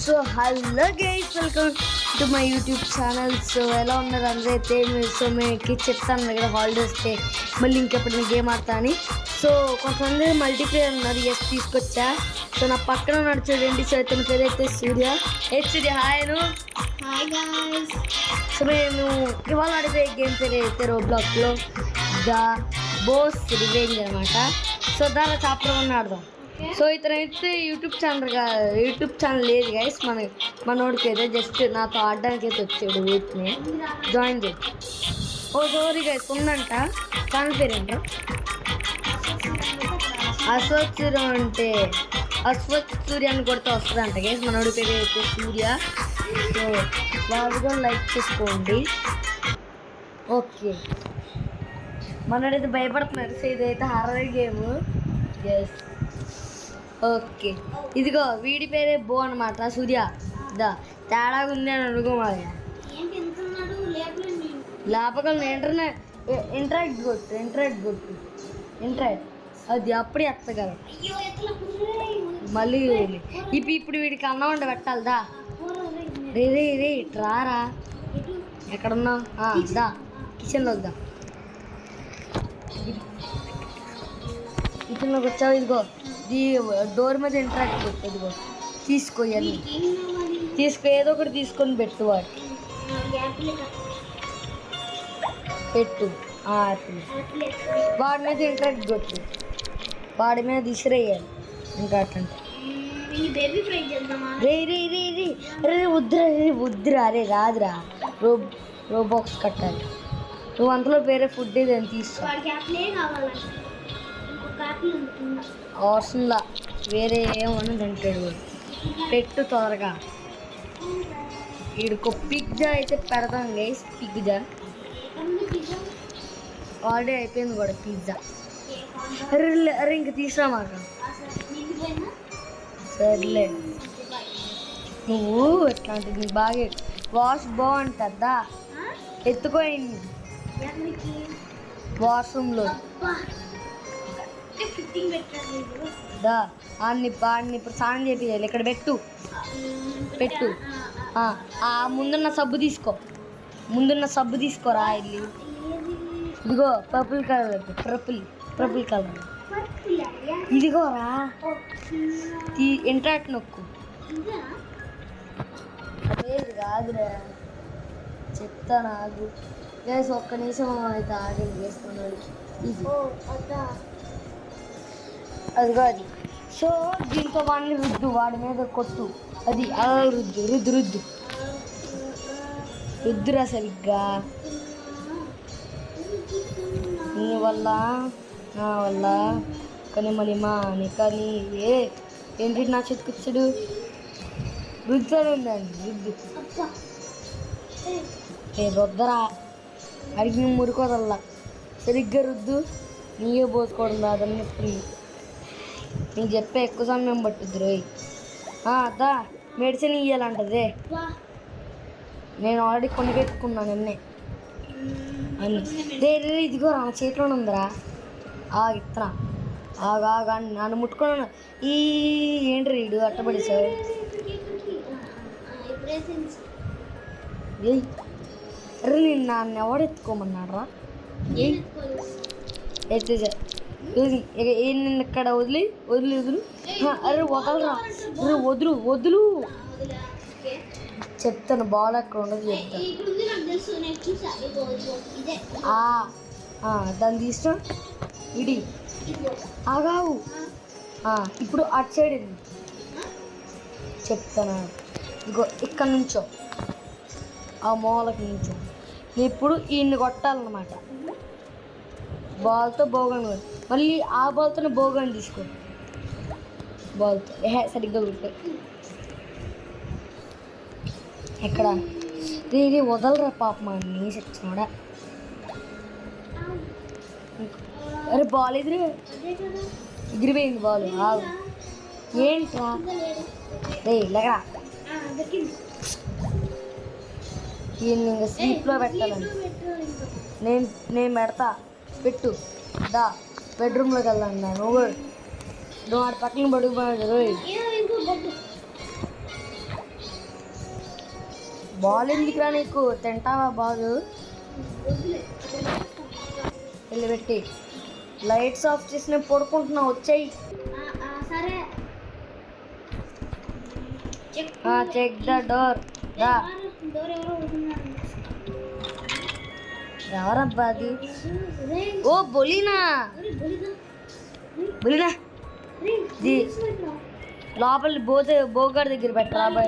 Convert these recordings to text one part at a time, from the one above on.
So hello guys, welcome to my YouTube channel. So ఎలా ఉన్నారు అందరైతే? సో మీకు చెప్తాను దగ్గర హాలిడేస్కి మళ్ళీ ఇంకెప్పుడు గేమ్ ఆడతా అని. సో కొంతమంది మల్టీప్లేయర్ ఉన్నారు, ఎస్ తీసుకొచ్చా. సో నా పక్కన నడిచేయండి. సో ఇతని పేరు అయితే సూర్య. సూర్య హాయ్. Hi guys. సో నేను ఇవాళ ఆడిపోయే గేమ్ పేరు అయితే రోబ్లాక్లో ద బోస్ రివెంజ్ అనమాట. సో దాని చాప్టర్ 1 ఆడదాం. సో ఇతనైతే యూట్యూబ్ ఛానల్ లేదు గైస్, మనోడికి అయితే జస్ట్ నాతో ఆడడానికి అయితే వచ్చాడు. వీటిని జాయిన్ చేయి. ఓ సారీ గైస్, ఉందంట. ఛానల్ పేరు ఏంటో అశ్వత్ సూర్య అంటే అశ్వత్ సూర్య అని కొడితే వస్తుందంట గైస్. మనోడి పేరు అయితే సూర్య. సో వాళ్ళు కూడా లైక్ చేసుకోండి. ఓకే, మనోడైతే భయపడుతున్నారు. సో ఇదైతే హారర్ గేమ్. ఎస్ ఓకే, ఇదిగో వీడి పేరే బో అనమాట. సూర్య దా తేడాగా ఉంది అని అనుకోమాలి. లేపగలను ఇంటరాక్ట్ అది అప్పుడే ఎత్తగలం. మళ్ళీ ఇప్పుడు వీడికి అన్నం వంట పెట్టాలి. రే రారా, ఎక్కడున్నావు? దా కిచెన్లోకి దా. కిచెన్లోకి వచ్చావు. ఇదిగో ఈ డోర్ మీద ఇంటరాక్ట్ పెట్టు. ఇదిగో తీసుకో, ఏదో ఒకటి తీసుకొని పెట్టు. పెట్టు యాపిల్. వాడి మీద ఇంటరాక్ట్ కొట్టు, వాడి మీద విసిరేయాలి. ఇంకా అట్లంటే రే వద్దురా రే రాదురా. రోబాక్స్ కట్టాలి. నువ్వు అంతలో వేరే ఫుడ్ ఏదైనా తీసుకో. అవసరంలా, వేరే ఏమన్నా తింటాడు. పెట్టు త్వరగా. వీడికి పిజ్జా అయితే పెడతాం గైస్. పిజ్జా ఆల్రెడీ అయిపోయింది కూడా పిజ్జా. అరే ఇంక తీసురా మాక. సర్లే, నువ్వు ఎట్లాంటిది నీకు బాగా వాష్ బాగుంటుందా? ఎత్తుకోయింది వాష్రూమ్లో. దా అన్ని ఇప్పుడు స్నానం చేయాలి. ఇక్కడ పెట్టు. ముందున్న సబ్బు తీసుకోరా. ఇల్లు ఇదిగో పర్పుల్ కలర్ ఇదిగోరా. ఇంట్రాక్ట్ నొక్కు. లేదు కాదురా, చెప్తా నాకు. లేదు ఒక్క నిమిషం అయితే ఆగండి చేసుకున్నాడు. ఇది అదిగో అది. సో దీంతో వాడిని రుద్దు, వాడి మీద కొట్టు. అది అలా రుద్దురా సరిగ్గా. నీ వల్ల నా వల్ల కానీ ఏంటి నా చెట్టుకొచ్చాడు. రుద్దుతాడు రుద్దు. రుద్దరా, అడిగి మురుకోదల్లా. సరిగ్గా రుద్దు. నీయే పోసుకోవడం రాదని ఎప్పుడు నీకు చెప్పే ఎక్కువ సమయం పట్టుద్ది రోయ్. దా మెడిసిన్ ఇవ్వాలంటదే. నేను ఆల్రెడీ కొని పెట్టుకున్నాను నిన్నే అన్ని. ఇదిగో నా చేతిలోనే ఉందిరా. ఇత్తనా ఆగా నన్ను ముట్టుకున్నాను. ఏంటి రీడు అట్టబడి సార్. అరే నేను నన్ను ఎవడు ఎత్తుకోమన్నాడు రా. ఎత్తే సార్ నిన్ను ఇక్కడ వదిలి. అరే వదలరా. వదులు చెప్తాను. బాల్ అక్కడ ఉండదు చెప్తాను. దాన్ని తీసిన ఇడి ఆగావు. ఇప్పుడు అటు సైడ్ వెళ్ళి చెప్తాను. ఇగో ఇక్కడ నుంచో, ఆ మూలకి నుంచో. ఇప్పుడు ఈయన్ని కొట్టాలన్నమాట బాల్తో. బోగన్ మళ్ళీ ఆ బాల్తోనే బోగన్ తీసుకో. బాల్తో సరిగ్గా కొట్టు. ఎక్కడ రే వదలరా పాప నీ చచ్చినాడా. అరే బాల్ ఎగిరిపోయింది బాల్. ఏంట్రా రే లేకరా. ఈయన ఇంకా స్లీప్లో పెట్టాలని నేను పెడతా. పెట్టు. దా బెడ్రూమ్లోకి వెళ్దాం. నువ్వు ఆడ పక్కన పడుకుపోయాడు. బాల్ ఎందుకురా నీకు? తింటావా బాల్? వెళ్ళి పెట్టి లైట్స్ ఆఫ్ చేసి నేను పడుకుంటున్నా, వచ్చాయి. సరే చెక్ ద డోర్. డోర్ ఎవరో ఉంటున్నారు. ఎవరబ్బా అది? ఓ బొలీనా, బొలీనా లోపలి బోగాడి దగ్గర పెట్టరా.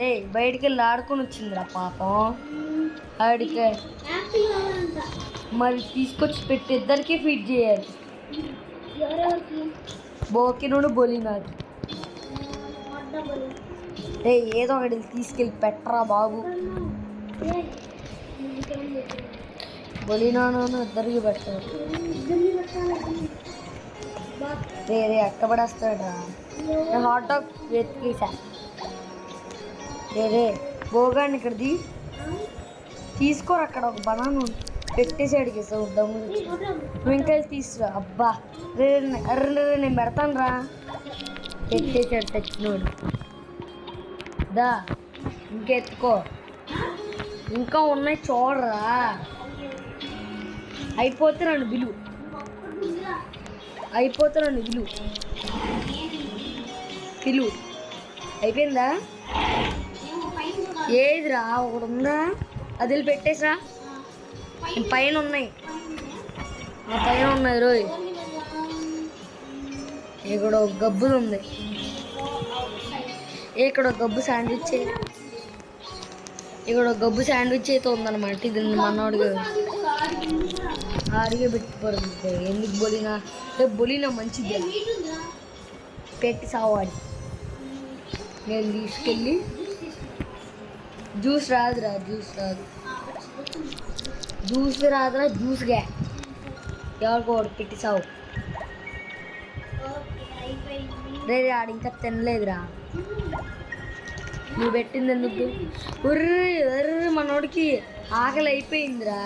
రే బయటికి వెళ్ళి ఆడుకొని వచ్చిందిరా పాపం. ఆడికి మరి తీసుకొచ్చి పెట్టి ఇద్దరికి ఫీడ్ చేయాలి. బోకి నుండి బొలీనాకి. రే ఏదో ఒకటి తీసుకెళ్ళి పెట్టరా బాబు. బొలీనాను ఇద్దరికి పెట్టారు. రే రే అక్కబడేస్తాడా. Hot dog వెతికేసా. రే బోగాడిని ఇక్కడది తీసుకోరు. అక్కడ ఒక బనాను పెట్టేసాడు కేసా దమ్ము. నువ్వు ఇంకా తీసుకురా. అబ్బా రే అర్రే నేను పెడతాను రా. పెట్టేసాడు తెచ్చినోడు. దా ఇంకెత్తుకో, ఇంకా ఉన్నాయి చూడరా. అయిపోతే నన్ను విలు, అయిపోతే నన్ను విలు పిలు. అయిపోయిందా? ఏదిరా ఒకటి ఉందా? అది వెళ్ళి పెట్టేసా. పైన ఉన్నాయి, ఆ పైన ఉన్నాయి రోయ్. ఇక్కడ ఒక గబ్బుది ఉంది. ఇక్కడ ఒక గబ్బు శాండ్విచ్, ఇక్కడ ఒక గబ్బు శాండ్విచ్ అయితే ఉందన్నమాట. ఇది మనోడికి ఆడిగే పెట్టుకోవడం. ఎందుకు బొలినా? రేపు బొలినా మంచిది పెట్టి సావాడి. నేను తీసుకెళ్ళి జ్యూస్ రాదురా, జ్యూస్ రాదు, జ్యూస్ రాదురా, జ్యూస్గా ఎవరికోడు పెట్టి సావు. రే ఆడు ఇంకా తినలేదురా. నువ్వు పెట్టింది ఎందుకు? ఉర్రి ఎర్రి మనోడికి ఆకలి అయిపోయిందిరా.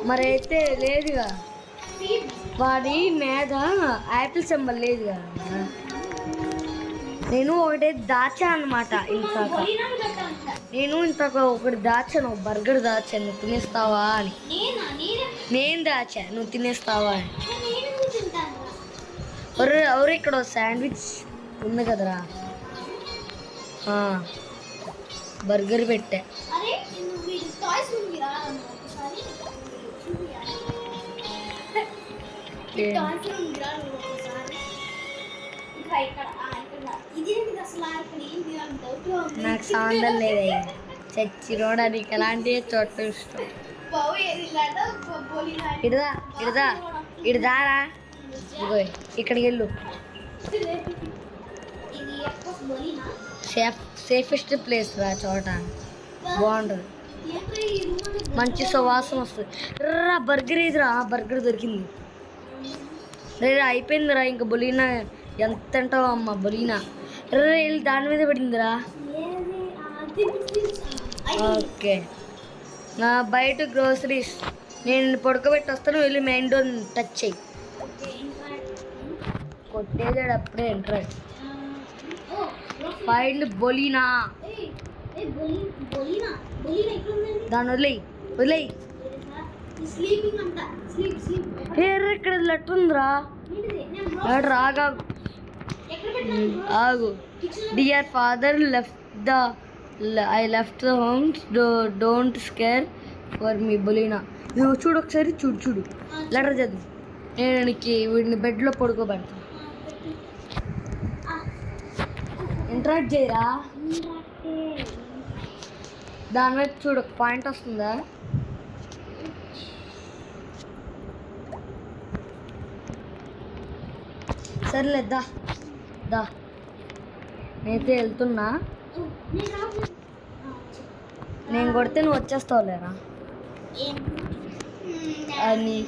మరి అయితే లేదుగా, వాడి మీద యాపిల్ సింబల్ లేదుగా. నేను ఒకటి దాచా అన్నమాట. ఇంతక ఒకటి దాచాను, బర్గర్ దాచాను. నువ్వు తినేస్తావా అని. నేను దాచా, నువ్వు తినేస్తావా అని. ఎవరు ఇక్కడ శాండ్విచ్ ఉంది కదరా, బర్గర్ పెట్టా. నాకు సంబంధం లేదయ్యా. చచ్చిరోడా నీకు ఎలాంటి చోట ఇష్టం? ఇడదా ఇడదా ఇడదారా. ఇదిగో ఇక్కడికి వెళ్ళు. సేఫెస్ట్ ప్లేస్ రా, చోట బాగుంటుంది, మంచి సువాసన వస్తుంది. రా బర్గర్ ఏదిరా, బర్గర్ దొరికింది. రే అయిపోయిందిరా. ఇంకా బొలీనా ఎంత తింటావా అమ్మ బొలీనా? రే దాని మీద పడిందిరా. ఓకే బయట గ్రోసరీస్ నేను పడుకోబెట్టి వస్తాను. వెళ్ళి మెయిన్ డోర్ టచ్ చెయ్యి. కొట్టేదాడు అప్పుడే ఎంటర్. ఫైండ్ బొలీనా. దాన్ని వదిలేయి, వదిలేయి. ఇక్కడ లెట్టుందిరా. రాగా ఆగు. Dear father I left the homes, don't scare for me Bolina. నువ్వు చూడు ఒకసారి, చూడు చూడు లెటర్ చదువు. నేను వీడిని బెడ్లో పడుకోబెడతాను. ఇంటరాక్ట్ చేయరా. దాని వైపు చూడు, ఒక పాయింట్ వస్తుందా? సర్లే దా దా, నేనైతే వెళ్తున్నా. నేను కొడితే నువ్వు వచ్చేస్తావు లేరా అని.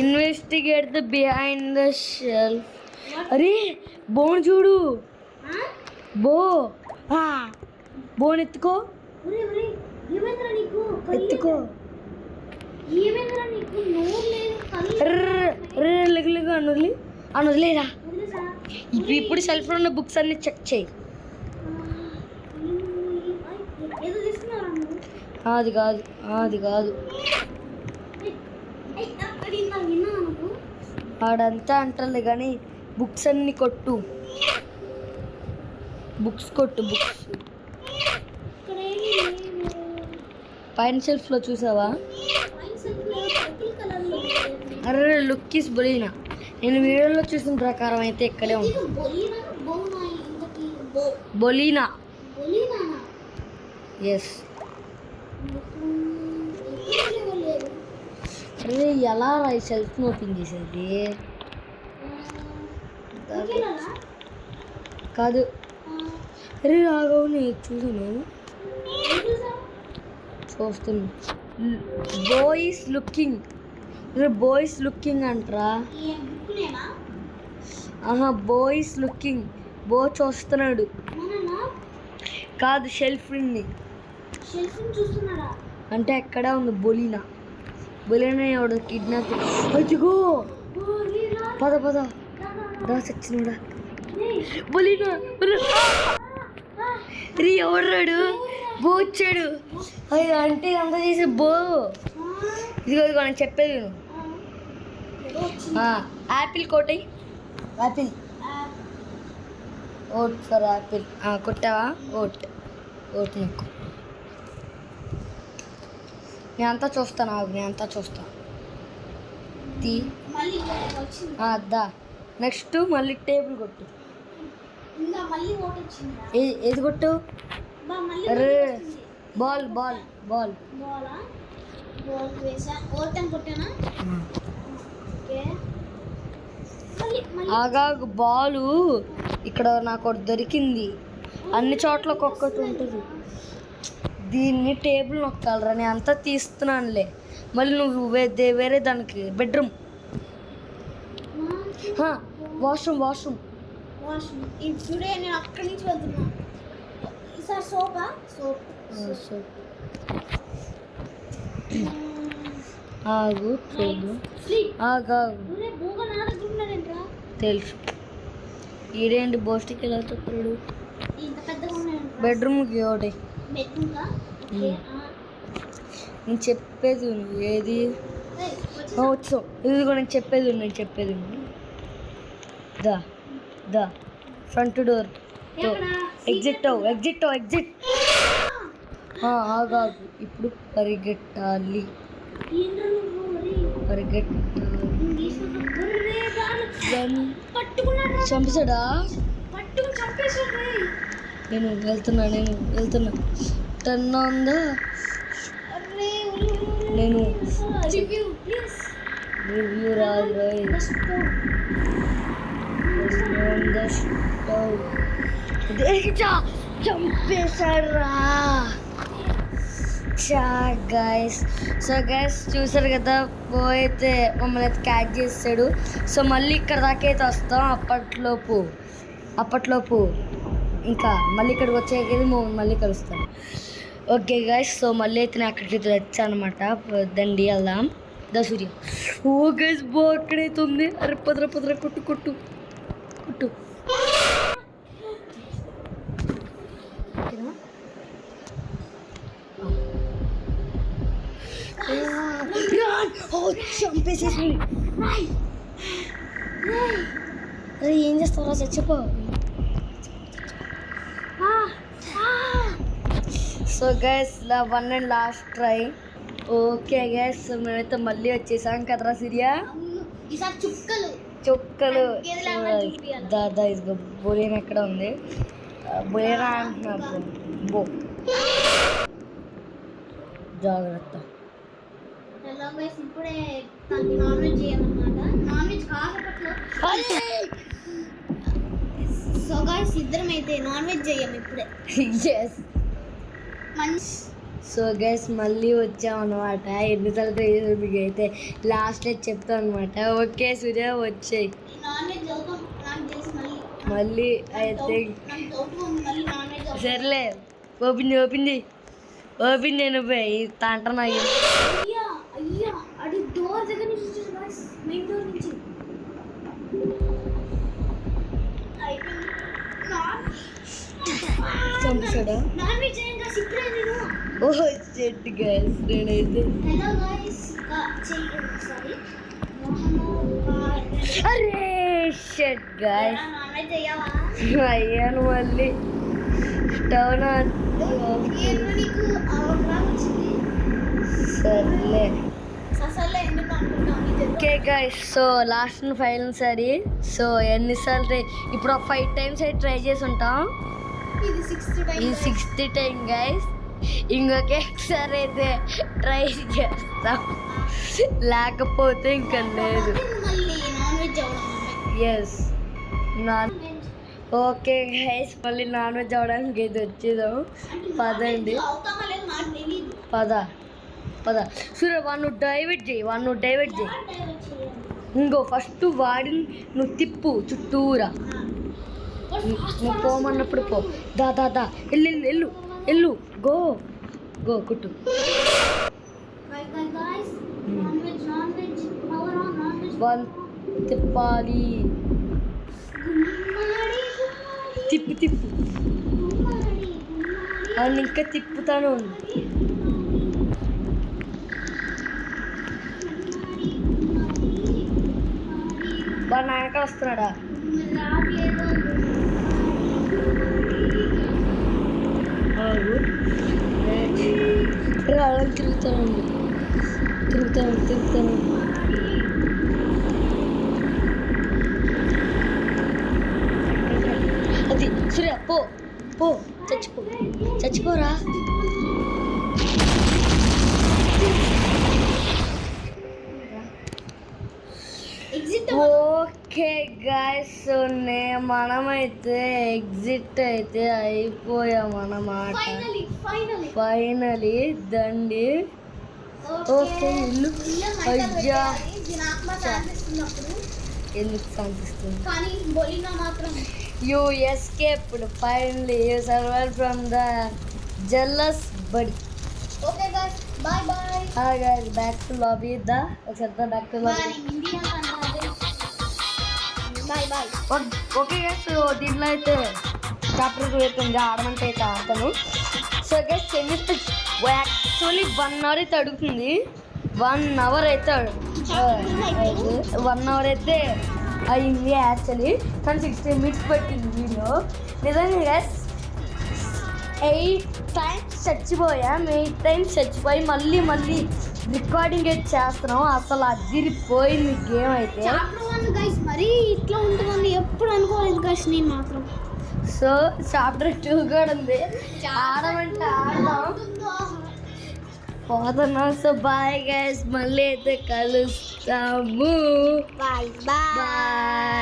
Investigate the behind the shelf. అరే బోన్ చూడు, బోన్ ఎత్తుకో, ఎత్తుకో. లెగలేగా అనుదిలి అనుదిలేరా. ఇప్పుడు సెల్ఫ్లో ఉన్న బుక్స్ అన్ని చెక్ చేయి. అది కాదు అది కాదు ఆడంతా అంటలే కానీ బుక్స్ అన్ని కొట్టు, బుక్స్ కొట్టు, బుక్స్ పైన షెల్ఫ్లో చూసావా? అరే లుక్ ఇస్ బొలీనా. నేను వీడియోలో చూసిన ప్రకారం అయితే ఇక్కడే ఉంది బొలీనా. ఎస్. అరే ఎలా రా ఈ షెల్ఫ్ని ఓపెన్ చేసేది? కాదు అరే రాఘవ్ నేను చూసాను, చూస్తున్నా. బాయ్స్ లుకింగ్, బాయ్స్ లుకింగ్ అంటరా? ఆహా బాయ్స్ లుకింగ్, బో చూస్తున్నాడు. కాదు షెల్ఫ్ని అంటే ఎక్కడ ఉంది బొలీనా. బొలీనా ఎవడు కిడ్నాప్. అదిగో పద పద దా సచ్చినోడా బొలీనా. రీ ఎవడాడు? బో వచ్చాడు. అది అంటే అంత చేసే బో. ఇదిగో ఇదిగో నేను చెప్పేది నేను. యాపిల్ కోటై, యాపిల్ ఓట్ ఫర్ యాపిల్. కొట్టావా? ఓట్ ఓట్ నాకు. నేను అంతా చూస్తాను, నేను అంతా చూస్తాను. దా నెక్స్ట్ మళ్ళీ టేబుల్ కొట్టు. ఏది కొట్టు? అరే బాల్ బాల్ బాల్. ఆగాగు బాలు ఇక్కడ నాకు ఒకటి దొరికింది. అన్ని చోట్ల ఒక్కొక్కటి ఉంటుంది. దీన్ని టేబుల్ నొక్కాలరా. నేను అంతా తీస్తున్నానులే. మళ్ళీ నువ్వు వేరే దానికి బెడ్రూమ్, వాష్రూమ్ వాష్రూమ్ ఇప్పుడే నేను అక్కడి నుంచి వెళ్తున్నా. ఈసారి సోపా సోప్ ఆగు చూడు. ఆగు తెలుసు. ఈడేంటి బోస్టికి ఎలా చెప్పాడు? బెడ్రూమ్కి ఒకటి. నేను చెప్పేది ఏది వచ్చు. ఇది కూడా నేను చెప్పేది దా దా ఫ్రంట్ డోర్ ఎగ్జిట్ ఎగ్జిట్. ఆగాగు ఇప్పుడు పరిగెట్టాలి. చంపేశాడా? నేను వెళ్తున్నా. Turn on the. నేను రివ్యూ రాదు. చంపేశారా? సో గైస్ చూసారు కదా, పోయితే మమ్మల్ని అయితే క్యాచ్ చేస్తాడు. సో మళ్ళీ ఇక్కడ దాకా అయితే వస్తాం. అప్పట్లోపు ఇంకా మళ్ళీ ఇక్కడికి వచ్చేది మళ్ళీ కలుస్తాను. ఓకే గైస్, సో మళ్ళీ అయితే నేను అక్కడికి వచ్చాను అనమాట. దండి వెళ్దాం. దా సూర్య. ఓ గైస్ బో అక్కడైతే ఉంది. అరే పదర కొట్టు. చంపేసేసి. అరే ఏం చేస్తావరా? చచ్చిపో. So guys one and last try. Okay guys, మేమైతే మళ్ళీ వచ్చేసాం కదరా సిరియా. చుక్కలు దాదా ఇదిగో బొలీనా ఎక్కడ ఉంది? బొలీనా అంటున్నా. బో జాగ్రత్త. ఇప్పుడే నాన్ వెజ్ చేయమన్నమాట. నాన్ వెజ్ కాకపోతే సో గైస్ ఇద్దరం అయితే నాన్ వెజ్ చేయము ఇప్పుడే. సో గైస్ మళ్ళీ వచ్చామన్నమాట. ఎన్నిసార్లు మీకు అయితే లాస్ట్ చెప్తాం అనమాట. ఓకే సూర్య వచ్చాయి మళ్ళీ అయితే. సర్లే ఓపెన్ నేను తంటనా. అది డోర్ దగ్గర నుంచి మెయిన్ డోర్ నుంచి చంపాడా? నాన్ వెజ్ చేయంగా సిప్పుడే నేను ఓ షిట్ గైస్ నేనైతే హలో గైస్ చెయ్యి ఒకసారి అరే షిట్ గైస్ నాన్ వెజ్ చెయ్యవా అయ్యాను మళ్ళీ స్టవ్ నా ఏంటో నీకు అవగాహన వచ్చింది సర్లే అసలు ఎందుకు అనుకుంటావు okay guys so last and final సరి సో ఎన్నిసార్లు ఇప్పుడు 5 times అయితే ట్రై చేసి ఉంటాం ఇది 6th టైం ఈ 6th time గైస్ ఇంకొకసారి అయితే ట్రై చేస్తాం లేకపోతే ఇంకా లేదు మళ్ళీ నాన్ వెజ్ అవ్వడం ఎస్ నాన్ ఓకే గైస్ మళ్ళీ నాన్ వెజ్ అవడానికి అయితే వచ్చేదాం పదండి అవుతామా లేదు నాకు తెలియదు పద సూర్య వాడు డైవర్ట్ చేయి ఇంకో ఫస్ట్ వాడిని నువ్వు తిప్పు చుట్టూరా నువ్వు పోమన్నప్పుడు పో దా ఎల్లు గో కుట్టు వన్ తిప్పాలి తిప్పు వాడిని ఇంకా తిప్పుతాను వాడు నా వెనక వస్తున్నాడా అలా తిరుగుతాను అది సూర్య పో చచ్చిపోరా ఓకే గాయస్ మనమైతే ఎగ్జిట్ అయితే అయిపోయాం అన్నమాట ఫైనలీ దండి ఓకే ఇల్లు అయ్యా ఎందుకు శాంతిస్తుంది you escaped finally you survive from the jealous buddy okay guys bye guys back to lobby ఒకసారి back to lobby bye okay guys దీంట్లో అయితే చాప్టర్ 2 అయితే ఉంది ఆడమంటే అయితే ఆడతాను సో గైస్ యాక్చువల్లీ 1 hour అయితే అడుగుతుంది 1 hour అయితే 1 hour అయితే అయింది యాక్చువల్లీ కానీ 16 minutes పట్టింది వీడియో నిజంగా గైస్ 8 times చచ్చిపోయాం 8 times చచ్చిపోయి మళ్ళీ రికార్డింగ్ అయితే చేస్తున్నాం అసలు అదిరిపోయింది గేమ్ అయితే చాప్టర్ 1 గైస్ మరి ఇట్లా ఉంటుందని ఎప్పుడు అనుకోలేదు గైస్ నేను మాత్రం సో చాప్టర్ 2 కూడా ఉంది ఆడమంటే ఆడదాం పోతున్నాం సో బాయ్ గైస్ మళ్ళీ అయితే కలుస్తాము బాయ్ బాయ్